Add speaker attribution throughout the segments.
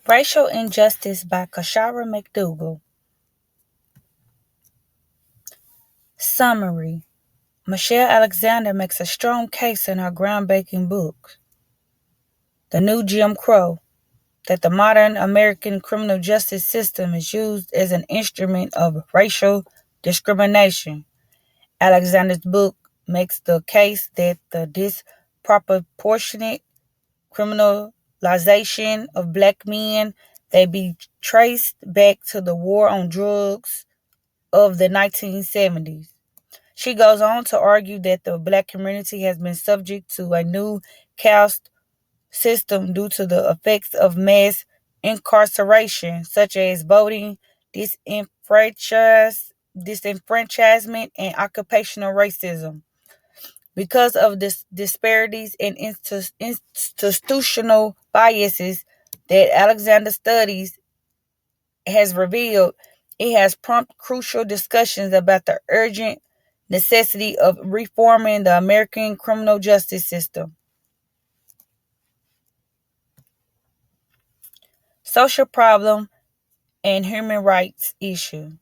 Speaker 1: Racial Injustice by Kashara McDougall. Summary. Michelle Alexander makes a strong case in her groundbreaking book, The New Jim Crow, that the modern American criminal justice system is used as an instrument of racial discrimination. Alexander's book makes the case that the disproportionate criminalization of black men may be traced back to the war on drugs of the 1970s. She goes on to argue that the black community has been subject to a new caste system due to the effects of mass incarceration, such as voting disenfranchisement, and occupational racism. Because of this disparities and institutional biases that Alexander studies has revealed, it has prompted crucial discussions about the urgent necessity of reforming the American criminal justice system. Social problem and human rights issue.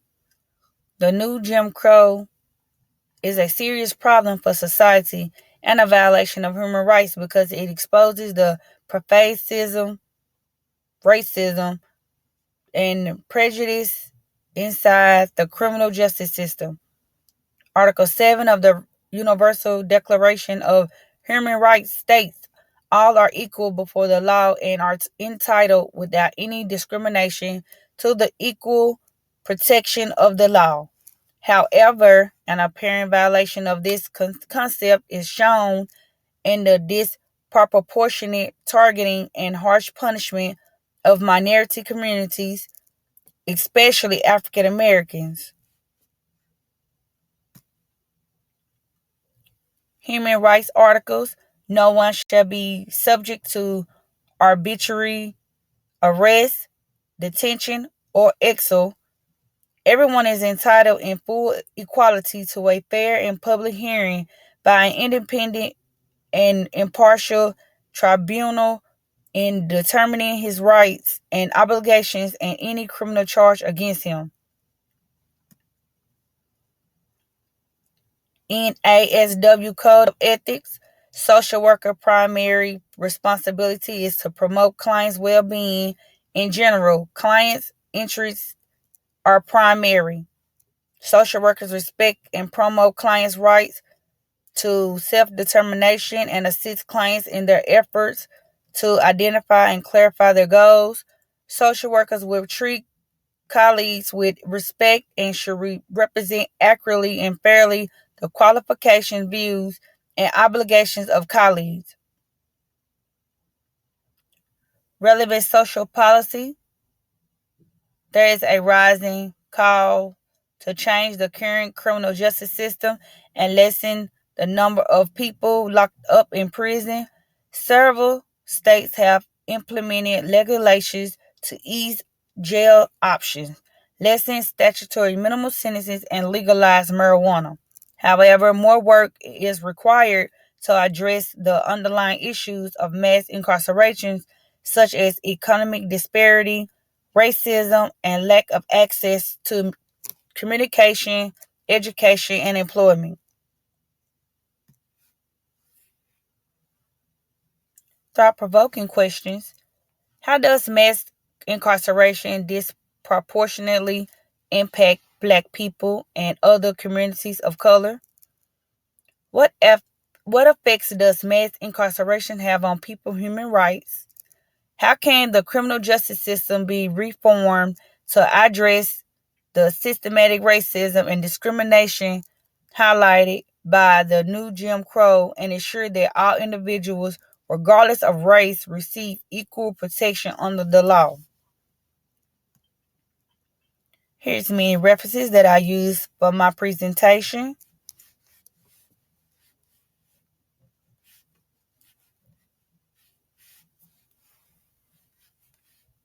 Speaker 1: The new Jim Crow is a serious problem for society and a violation of human rights because it exposes the pervasive racism and prejudice inside the criminal justice system. Article 7 of the Universal Declaration of Human Rights states all are equal before the law and are entitled without any discrimination to the equal protection of the law. However, an apparent violation of this concept is shown in the disproportionate targeting and harsh punishment of minority communities, especially African Americans. Human rights articles. No one shall be subject to arbitrary arrest, detention, or exile. Everyone is entitled in full equality to a fair and public hearing by an independent and impartial tribunal in determining his rights and obligations and any criminal charge against him. NASW Code of Ethics. Social worker primary responsibility is to promote clients' well-being in general. Clients' interests are primary. Social workers respect and promote clients' rights to self-determination and assist clients in their efforts to identify and clarify their goals. Social workers will treat colleagues with respect and should represent accurately and fairly the qualifications, views, and obligations of colleagues. Relevant social policy. There is a rising call to change the current criminal justice system and lessen the number of people locked up in prison. Several states have implemented regulations to ease jail options, lessen statutory minimum sentences, and legalize marijuana. However, more work is required to address the underlying issues of mass incarceration, such as economic disparity, racism, and lack of access to communication, education, and employment. Thought provoking questions. How does mass incarceration disproportionately impact Black people and other communities of color? What, eff- what effects does mass incarceration have on people's human rights? How can the criminal justice system be reformed to address the systematic racism and discrimination highlighted by the new Jim Crow and ensure that all individuals, regardless of race, receive equal protection under the law? Here's many references that I use for my presentation.